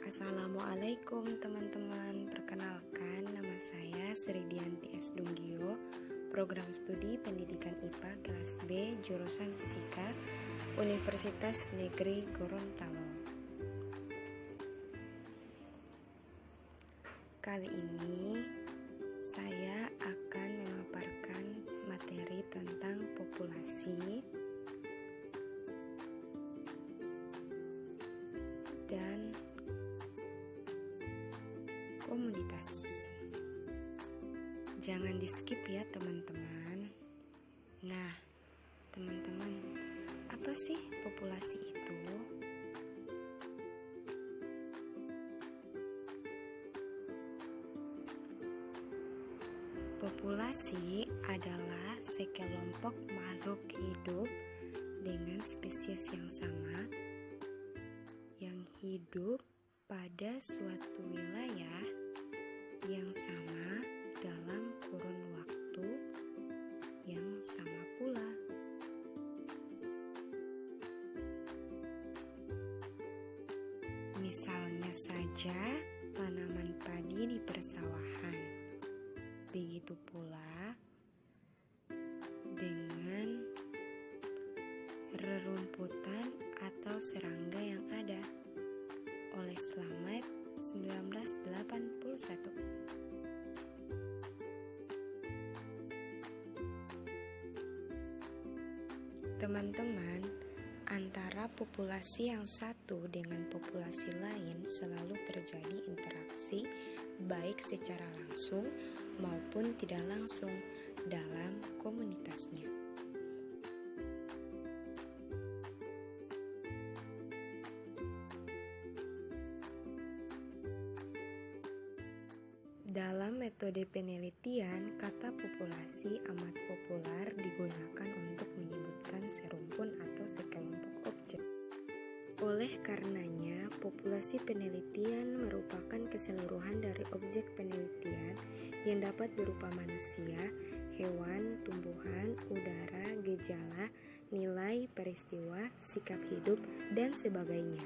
Assalamualaikum teman-teman, perkenalkan nama saya Sri Dianti S. Dunggio, program studi pendidikan IPA kelas B jurusan Fisika, Universitas Negeri Gorontalo. Kali ini saya akan memaparkan materi tentang populasi dan komunitas. Jangan di skip ya teman-teman. Nah, teman-teman, apa sih populasi itu? Populasi adalah sekelompok makhluk hidup dengan spesies yang sama yang hidup pada suatu wilayah yang sama dalam kurun waktu yang sama pula. Misalnya saja tanaman padi di persawahan. Begitu pula dengan rerumputan atau serangga yang ada oleh Slamet 1981. Teman-teman, antara populasi yang satu dengan populasi lain selalu terjadi interaksi baik secara langsung maupun tidak langsung dalam komunitasnya. Dalam metode penelitian, kata populasi amat populer digunakan untuk menyebutkan serumpun atau sekelompok objek. Oleh karenanya, populasi penelitian merupakan keseluruhan dari objek penelitian yang dapat berupa manusia, hewan, tumbuhan, udara, gejala, nilai, peristiwa, sikap hidup, dan sebagainya.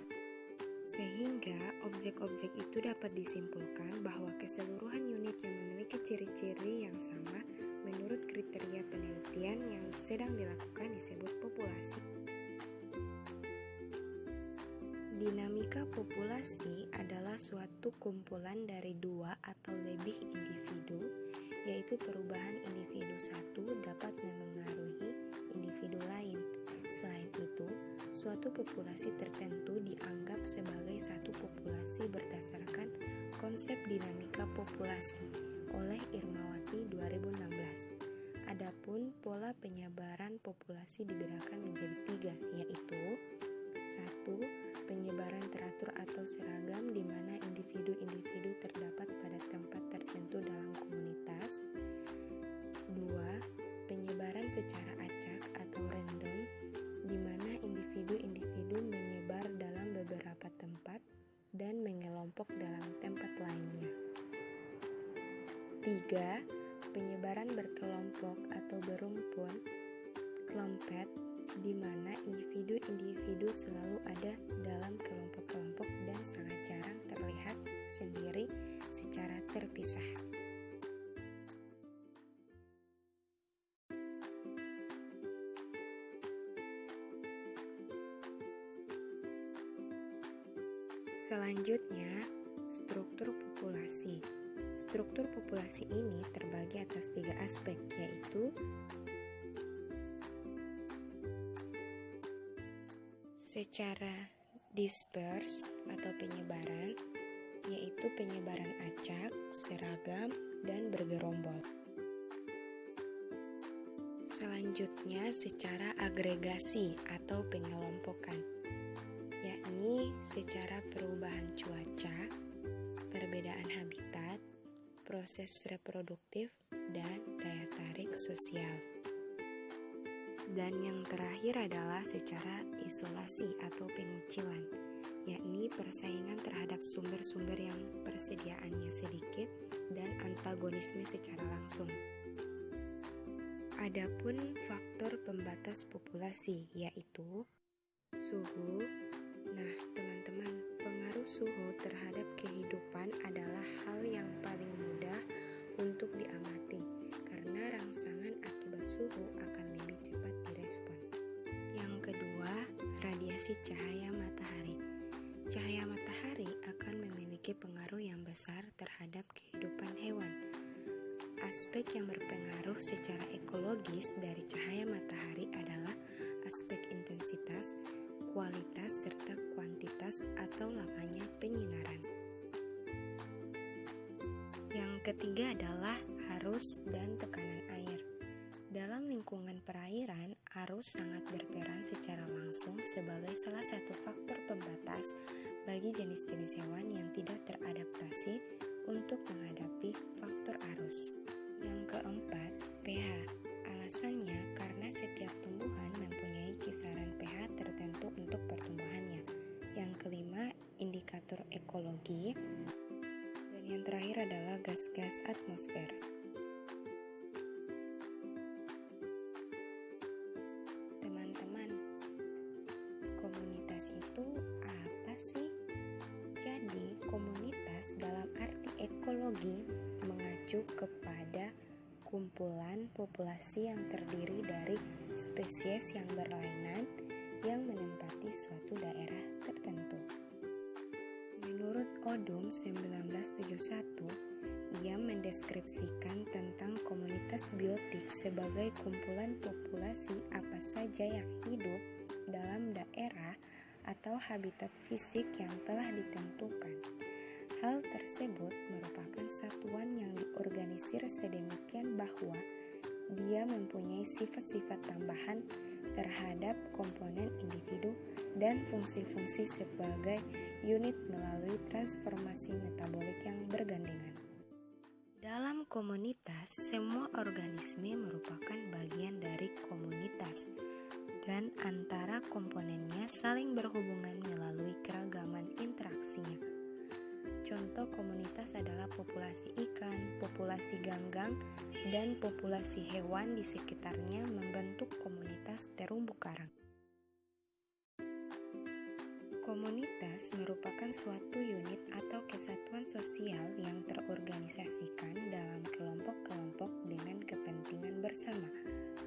Sehingga objek-objek itu dapat disimpulkan bahwa keseluruhan unit yang memiliki ciri-ciri yang sama menurut kriteria penelitian yang sedang dilakukan disebut populasi. Dinamika populasi adalah suatu kumpulan dari dua atau lebih individu, yaitu perubahan individu satu dapat memengaruhi individu lain. Selain itu, suatu populasi tertentu dianggap sebagai satu populasi berdasarkan konsep dinamika populasi oleh Irmawati 2016. Adapun pola penyebaran populasi dibedakan menjadi 3, yaitu 1. Penyebaran teratur atau seragam di mana individu-individu terdapat pada tempat tertentu dalam komunitas. 2. Penyebaran secara acak atau random di mana individu-individu menyebar dalam beberapa tempat dan mengelompok dalam tempat lainnya. 3. Penyebaran berkelompok atau berumpun, klompet, di mana individu-individu selalu ada dalam kelompok-kelompok dan sangat jarang terlihat sendiri secara terpisah. Selanjutnya, struktur populasi. Struktur populasi ini terbagi atas 3 aspek, yaitu secara disperse atau penyebaran, yaitu penyebaran acak, seragam, dan bergerombol. Selanjutnya, secara agregasi atau pengelompokan, yakni secara perubahan cuaca, perbedaan habitat, proses reproduktif, dan daya tarik sosial. Dan yang terakhir adalah secara isolasi atau pengucilan, yakni persaingan terhadap sumber-sumber yang persediaannya sedikit dan antagonisme secara langsung. Adapun faktor pembatas populasi yaitu suhu. Nah, teman-teman, pengaruh pengaruh suhu terhadap kehidupan adalah hal yang paling mudah untuk diamati, karena rangsangan akibat suhu akan lebih cepat direspon. Yang kedua, radiasi cahaya matahari. Cahaya matahari akan memiliki pengaruh yang besar terhadap kehidupan hewan. Aspek yang berpengaruh secara ekologis dari cahaya matahari adalah aspek intensitas, kualitas, serta kuantitas atau lamanya penyinaran. Yang ketiga adalah arus dan tekanan air. Dalam lingkungan perairan, arus sangat berperan secara langsung sebagai salah satu faktor pembatas bagi jenis-jenis hewan yang tidak teradaptasi untuk menghadapi faktor arus. Yang keempat, pH. Alasannya karena setiap tumbuhan mempunyai kisaran pH tertentu untuk pertumbuhannya. Yang kelima, indikator ekologi. Dan yang terakhir adalah gas-gas atmosfer. Teman-teman, komunitas itu apa sih? Jadi, komunitas dalam arti ekologi mengacu kepada kumpulan populasi yang terdiri dari spesies yang berlainan yang menempati suatu daerah tertentu. Menurut Odum 1971, ia mendeskripsikan tentang komunitas biotik sebagai kumpulan populasi apa saja yang hidup dalam daerah atau habitat fisik yang telah ditentukan. Hal tersebut merupakan satuan yang diorganisir sedemikian bahwa dia mempunyai sifat-sifat tambahan terhadap komponen individu dan fungsi-fungsi sebagai unit melalui transformasi metabolik yang bergandengan. Dalam komunitas, semua organisme merupakan bagian dari komunitas dan antara komponennya saling berhubungan melalui keragaman interaksinya. Contoh komunitas adalah populasi ikan, populasi ganggang, dan populasi hewan di sekitarnya membentuk komunitas terumbu karang. Komunitas merupakan suatu unit atau kesatuan sosial yang terorganisasikan dalam kelompok-kelompok dengan kepentingan bersama,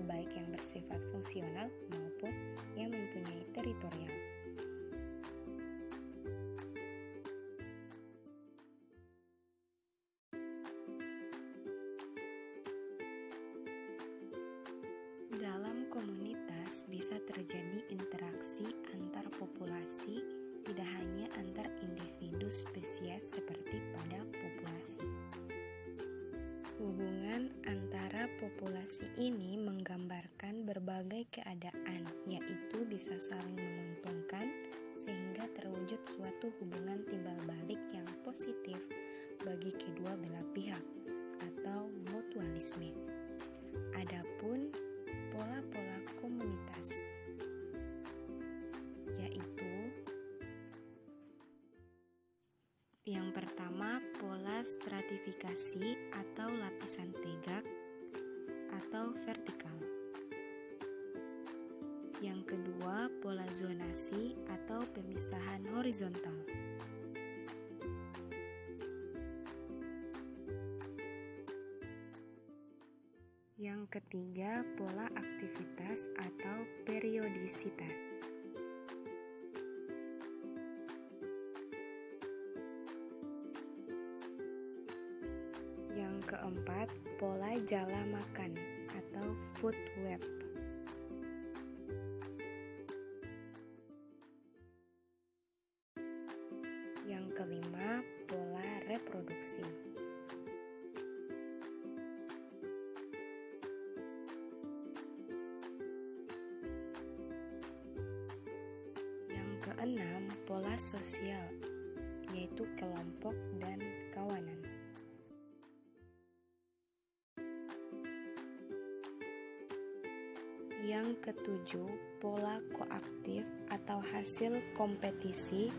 baik yang bersifat fungsional maupun yang mempunyai teritorial. Dalam komunitas bisa terjadi interaksi antar populasi, tidak hanya antar individu spesies seperti pada populasi. Hubungan antara populasi ini menggambarkan berbagai keadaan, yaitu bisa saling menguntungkan sehingga terwujud suatu hubungan timbal balik yang positif bagi kedua belah pihak atau mutualisme. Adapun pola-pola komunitas, yaitu yang pertama pola stratifikasi atau lapisan tegak atau vertikal. Yang kedua pola zonasi atau pemisahan horizontal. Yang ketiga, pola aktivitas atau periodisitas. Yang keempat, pola jala makan atau food web. Yang kelima, pola reproduksi. Keenam, pola sosial, yaitu kelompok dan kawanan. Yang ketujuh, pola koaktif atau hasil kompetisi,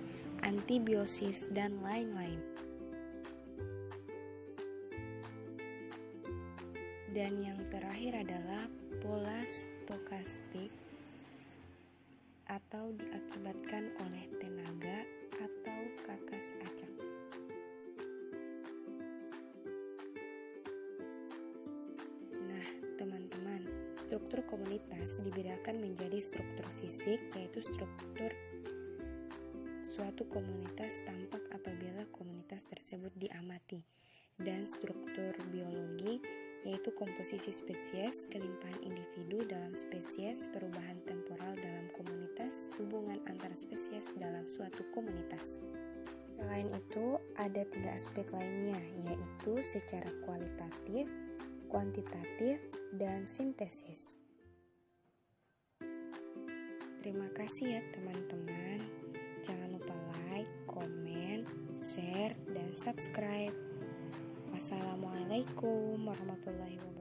antibiosis, dan lain-lain. Dan yang terakhir adalah pola stokastik atau diakibatkan oleh tenaga atau komunitas acak. Nah, teman-teman, struktur komunitas dibedakan menjadi struktur fisik, yaitu struktur suatu komunitas tampak apabila komunitas tersebut diamati, dan struktur biologi, yaitu komposisi spesies, kelimpahan individu dalam spesies, perubahan temporal dalam komunitas, hubungan antar spesies dalam suatu komunitas. Selain itu, ada 3 aspek lainnya, yaitu secara kualitatif, kuantitatif, dan sintesis. Terima kasih ya teman-teman. Jangan lupa like, komen, share, dan subscribe. Wassalamualaikum warahmatullahi wabarakatuh.